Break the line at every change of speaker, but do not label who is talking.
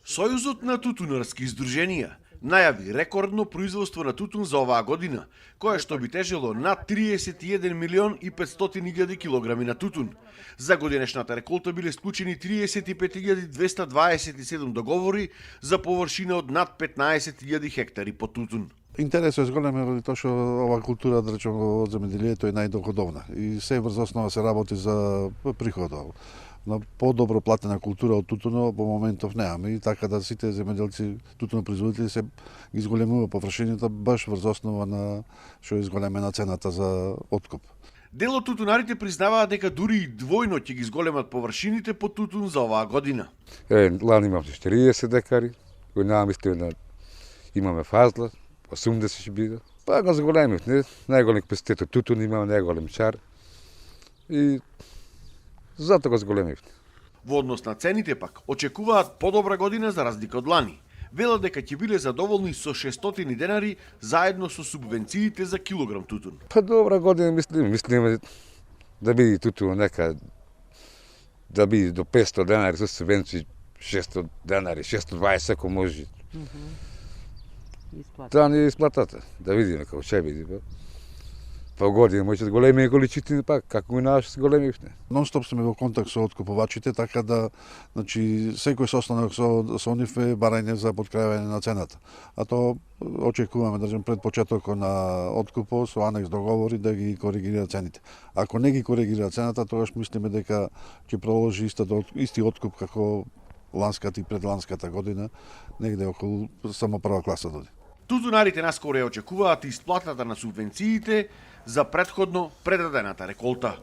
Сојузот на тутунарски издруженија најави рекордно производство на тутун за оваа година, кое што би тежело над 31 милион и 500 илјади килограми на тутун. За годинешната реколта биле склучени 35.227 договори за површина од над 15.000 хектари по тутун.
Интересот е зголем ради тоа што оваа култура, да речеме, од земјоделието е најдоходовна и се врз основа се работи за приходот. На подобро платена култура од тутуно по моментов немаме и така да сите земјоделци, тутунопроизводители се ги зголемува површината баш врз основа на што е зголемена цената за откуп.
Дел од тутунарите признаваат дека дури и двојно ќе ги зголемат површините по тутун за оваа година.
Лани имаме 40 декари, година мислиме да имаме фазла, 80 ќе биде. Па го зголемив, не? Најголем капацитет од тутун имаме, најголем чар. И затоа го зголемив.
Во однос на цените пак, очекуваат подобра година за разлика од лани. Велат дека ќе биле задоволни со 600 денари заедно со субвенциите за килограм тутун.
Па добра година мислиме да биде тутун нека да биде до 500 денари со субвенции 600 денари, 620 ако може. Таа не е исплатата. Да видиме како ќе биде. Па година може да големи количини пак, како и наш големивте.
Нон-стоп сме во контакт со откупувачите, така да, значи, секој состанок со нив е барање за подкрајување на цената. А тоа очекуваме, да пред почетокот на откупот со анекс договори да ги коригира цените. Ако не ги коригира цената, тогаш мислиме дека ќе продолжи исти откуп како ланската и предланската година, негде околу само прва класа доди.
Тутунарите наскоро ја очекуваат исплатата на субвенциите за претходно предадената реколта.